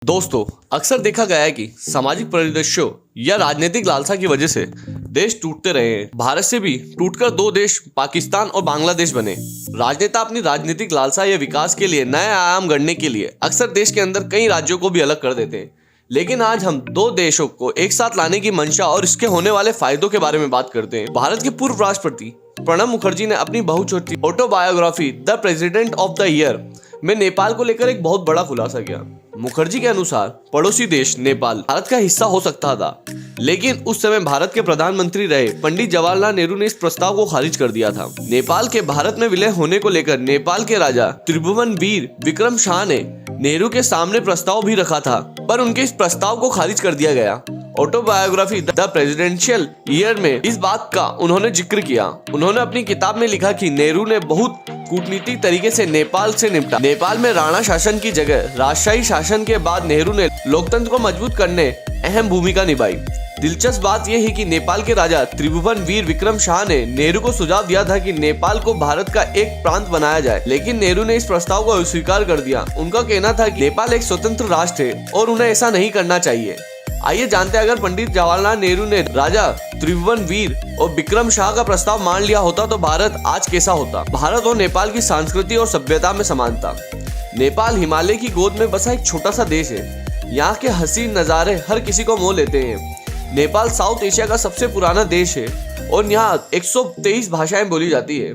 दोस्तों, अक्सर देखा गया है कि सामाजिक परिदृश्यों या राजनीतिक लालसा की वजह से देश टूटते रहे हैं। भारत से भी टूटकर दो देश पाकिस्तान और बांग्लादेश बने। राजनेता अपनी राजनीतिक लालसा या विकास के लिए नए आयाम गढ़ने के लिए अक्सर देश के अंदर कई राज्यों को भी अलग कर देते हैं। लेकिन आज हम दो देशों को एक साथ लाने की मंशा और इसके होने वाले फायदों के बारे में बात करते हैं। भारत के पूर्व राष्ट्रपति प्रणब मुखर्जी ने अपनी बहुचर्चित autobiography the president of the year में नेपाल को लेकर एक बहुत बड़ा खुलासा किया। मुखर्जी के अनुसार पड़ोसी देश नेपाल भारत का हिस्सा हो सकता था, लेकिन उस समय भारत के प्रधानमंत्री रहे पंडित जवाहरलाल नेहरू ने इस प्रस्ताव को खारिज कर दिया था। नेपाल के भारत में विलय होने को लेकर नेपाल के राजा त्रिभुवनवीर विक्रम शाह ने नेहरू के सामने प्रस्ताव भी रखा था, पर उनके इस प्रस्ताव को खारिज कर दिया गया। ऑटोबायोग्राफी द प्रेसिडेंशियल ईयर में इस बात का उन्होंने जिक्र किया। उन्होंने अपनी किताब में लिखा कि नेहरू ने बहुत कूटनीतिक तरीके से नेपाल से निपटा। नेपाल में राणा शासन की जगह राजशाही शासन के बाद नेहरू ने लोकतंत्र को मजबूत करने अहम भूमिका निभाई। दिलचस्प बात यह है कि नेपाल के राजा त्रिभुवनवीर विक्रम शाह ने नेहरू को सुझाव दिया था कि नेपाल को भारत का एक प्रांत बनाया जाए, लेकिन नेहरू ने इस प्रस्ताव को अस्वीकार कर दिया। उनका कहना था कि नेपाल एक स्वतंत्र राष्ट्र है और उन्हें ऐसा नहीं करना चाहिए। आइए जानते हैं, अगर पंडित जवाहरलाल नेहरू ने राजा त्रिभुवनवीर और विक्रम शाह का प्रस्ताव मान लिया होता तो भारत आज कैसा होता। भारत और नेपाल की संस्कृति और सभ्यता में समानता। नेपाल हिमालय की गोद में बसा एक छोटा सा देश है। यहाँ के हसीन नज़ारे हर किसी को मोह लेते हैं। नेपाल साउथ एशिया का सबसे पुराना देश है और यहाँ 123 भाषाएं बोली जाती है।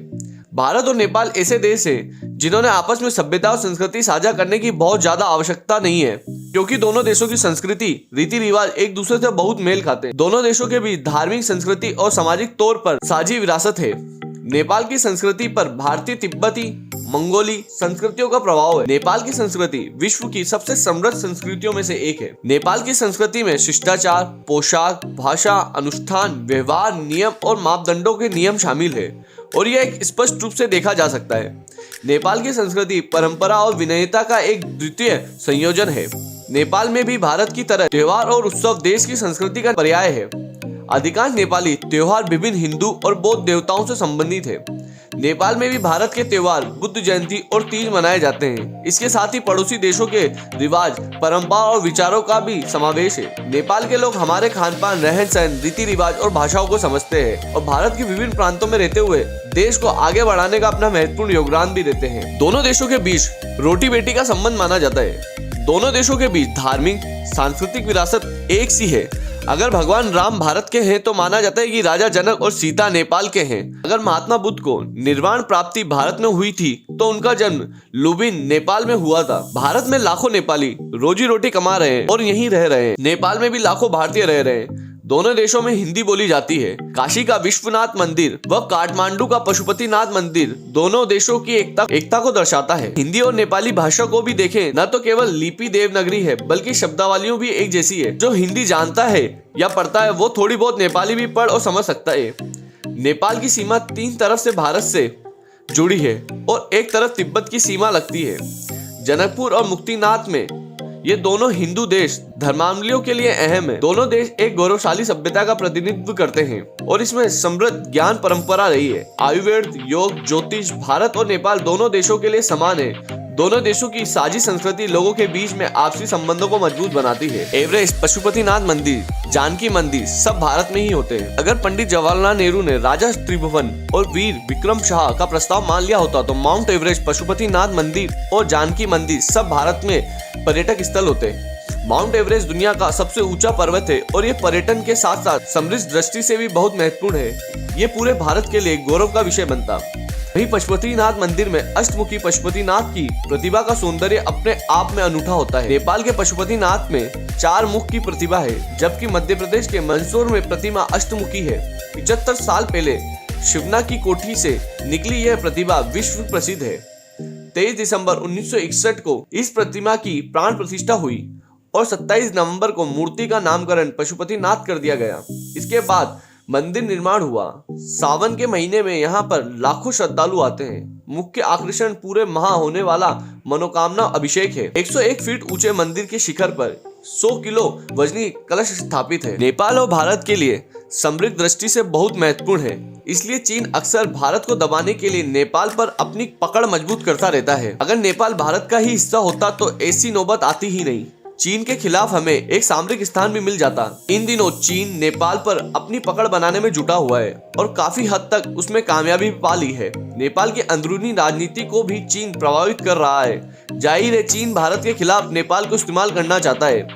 भारत और नेपाल ऐसे देश हैं जिन्होंने आपस में सभ्यता और संस्कृति साझा करने की बहुत ज्यादा आवश्यकता नहीं है, क्योंकि दोनों देशों की संस्कृति रीति रिवाज एक दूसरे से बहुत मेल खाते हैं। दोनों देशों के बीच धार्मिक, संस्कृति और सामाजिक तौर पर साझी विरासत है। नेपाल की संस्कृति पर भारतीय, तिब्बती, मंगोली संस्कृतियों का प्रभाव है। नेपाल की संस्कृति विश्व की सबसे समृद्ध संस्कृतियों में से एक है। नेपाल की संस्कृति में शिष्टाचार, पोशाक, भाषा, अनुष्ठान, व्यवहार, नियम और मापदंडों के नियम शामिल है और यह एक स्पष्ट रूप से देखा जा सकता है। नेपाल की संस्कृति परंपरा और विनयता का एक द्वितीय संयोजन है। नेपाल में भी भारत की तरह त्योहार और उत्सव देश की संस्कृति का पर्याय है। अधिकांश नेपाली त्योहार विभिन्न हिंदू और बौद्ध देवताओं से संबंधित है। नेपाल में भी भारत के त्योहार बुद्ध जयंती और तीज मनाए जाते हैं। इसके साथ ही पड़ोसी देशों के रिवाज, परंपरा और विचारों का भी समावेश है। नेपाल के लोग हमारे खान पान, रहन सहन, रीति रिवाज और भाषाओं को समझते हैं और भारत के विभिन्न प्रांतों में रहते हुए देश को आगे बढ़ाने का अपना महत्वपूर्ण योगदान भी देते हैं। दोनों देशों के बीच रोटी बेटी का संबंध माना जाता है। दोनों देशों के बीच धार्मिक, सांस्कृतिक विरासत एक सी है। अगर भगवान राम भारत के हैं तो माना जाता है कि राजा जनक और सीता नेपाल के हैं। अगर महात्मा बुद्ध को निर्वाण प्राप्ति भारत में हुई थी तो उनका जन्म लुबिन नेपाल में हुआ था। भारत में लाखों नेपाली रोजी रोटी कमा रहे हैं और यहीं रह रहे हैं। नेपाल में भी लाखों भारतीय रह रहे हैं। दोनों देशों में हिंदी बोली जाती है। काशी का विश्वनाथ मंदिर व काठमांडू का पशुपतिनाथ मंदिर दोनों देशों की एकता को दर्शाता है। हिंदी और नेपाली भाषा को भी देखें, न तो केवल लिपि देवनागरी है बल्कि शब्दावलियों भी एक जैसी है। जो हिंदी जानता है या पढ़ता है वो थोड़ी बहुत नेपाली भी पढ़ और समझ सकता है। नेपाल की सीमा 3 तरफ से भारत से जुड़ी है और एक तरफ तिब्बत की सीमा लगती है। जनकपुर और मुक्तिनाथ में ये दोनों हिंदू देश धर्मावलंबियों के लिए अहम है। दोनों देश एक गौरवशाली सभ्यता का प्रतिनिधित्व करते हैं और इसमें समृद्ध ज्ञान परंपरा रही है। आयुर्वेद, योग, ज्योतिष भारत और नेपाल दोनों देशों के लिए समान है। दोनों देशों की साझी संस्कृति लोगों के बीच में आपसी संबंधों को मजबूत बनाती है। एवरेस्ट, पशुपतिनाथ मंदिर, जानकी मंदिर सब भारत में ही होते हैं। अगर पंडित जवाहरलाल नेहरू ने राजा त्रिभुवन और वीर विक्रम शाह का प्रस्ताव मान लिया होता तो माउंट एवरेस्ट, पशुपतिनाथ मंदिर और जानकी मंदिर सब भारत में पर्यटक स्थल होते। माउंट एवरेस्ट दुनिया का सबसे ऊंचा पर्वत है और ये पर्यटन के साथ साथ समृद्ध दृष्टि से भी बहुत महत्वपूर्ण है। ये पूरे भारत के लिए गौरव का विषय बनता। वहीं पशुपतिनाथ मंदिर में अष्टमुखी पशुपतिनाथ की प्रतिभा का सौंदर्य अपने आप में अनूठा होता है। नेपाल के पशुपतिनाथ में 4 मुख की प्रतिभा है, जबकि मध्य प्रदेश के मंदसौर में प्रतिमा अष्टमुखी है। 75 साल पहले शिवना की कोठी से निकली यह प्रतिभा विश्व प्रसिद्ध है। 23 दिसंबर 1961 को इस प्रतिमा की प्राण प्रतिष्ठा हुई और 27 नवंबर को मूर्ति का नामकरण पशुपतिनाथ कर दिया गया। इसके बाद मंदिर निर्माण हुआ। सावन के महीने में यहाँ पर लाखों श्रद्धालु आते हैं। मुख्य आकर्षण पूरे माह होने वाला मनोकामना अभिषेक है। 101 फीट ऊंचे मंदिर के शिखर पर 100 किलो वजनी कलश स्थापित है। नेपाल और भारत के लिए समृद्ध दृष्टि से बहुत महत्वपूर्ण है। इसलिए चीन अक्सर भारत को दबाने के लिए नेपाल पर अपनी पकड़ मजबूत करता रहता है। अगर नेपाल भारत का ही हिस्सा होता तो ऐसी नौबत आती ही नहीं। चीन के खिलाफ हमें एक सामरिक स्थान भी मिल जाता। इन दिनों चीन नेपाल पर अपनी पकड़ बनाने में जुटा हुआ है और काफी हद तक उसमें कामयाबी भी पा ली है। नेपाल की अंदरूनी राजनीति को भी चीन प्रभावित कर रहा है। जाहिर है चीन भारत के खिलाफ नेपाल को इस्तेमाल करना चाहता है।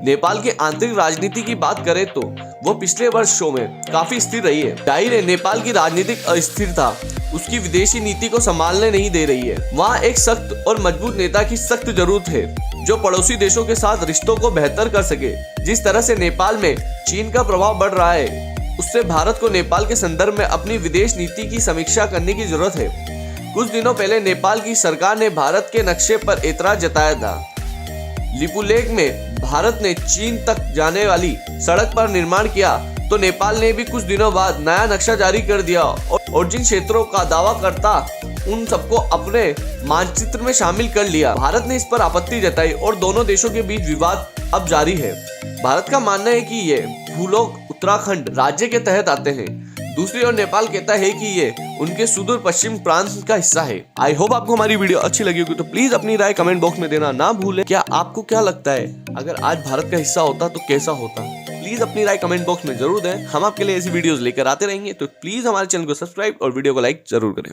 नेपाल की आंतरिक राजनीति की बात करें तो वो पिछले वर्षों में काफी स्थिर रही है। जाहिर है नेपाल की राजनीतिक अस्थिरता उसकी विदेशी नीति को संभालने नहीं दे रही है। वहाँ एक सख्त और मजबूत नेता की सख्त जरूरत है जो पड़ोसी देशों के साथ रिश्तों को बेहतर कर सके। जिस तरह से नेपाल में चीन का प्रभाव बढ़ रहा है उससे भारत को नेपाल के संदर्भ में अपनी विदेश नीति की समीक्षा करने की जरूरत है। कुछ दिनों पहले नेपाल की सरकार ने भारत के नक्शे पर एतराज जताया था। लिपुलेख में भारत ने चीन तक जाने वाली सड़क पर निर्माण किया तो नेपाल ने भी कुछ दिनों बाद नया नक्शा जारी कर दिया और जिन क्षेत्रों का दावा करता उन सबको अपने मानचित्र में शामिल कर लिया। भारत ने इस पर आपत्ति जताई और दोनों देशों के बीच विवाद अब जारी है। भारत का मानना है कि ये भूलोक उत्तराखंड राज्य के तहत आते हैं। दूसरी ओर नेपाल कहता है कि ये उनके सुदूर पश्चिम प्रांत का हिस्सा है। आई होप आपको हमारी वीडियो अच्छी लगी होगी तो प्लीज अपनी राय कमेंट बॉक्स में देना ना भूलें। क्या आपको क्या लगता है अगर आज भारत का हिस्सा होता तो कैसा होता? प्लीज अपनी राय कमेंट बॉक्स में जरूर दें। हम आपके लिए ऐसी वीडियोस लेकर आते रहेंगे तो प्लीज हमारे चैनल को सब्सक्राइब और वीडियो को लाइक जरूर करें।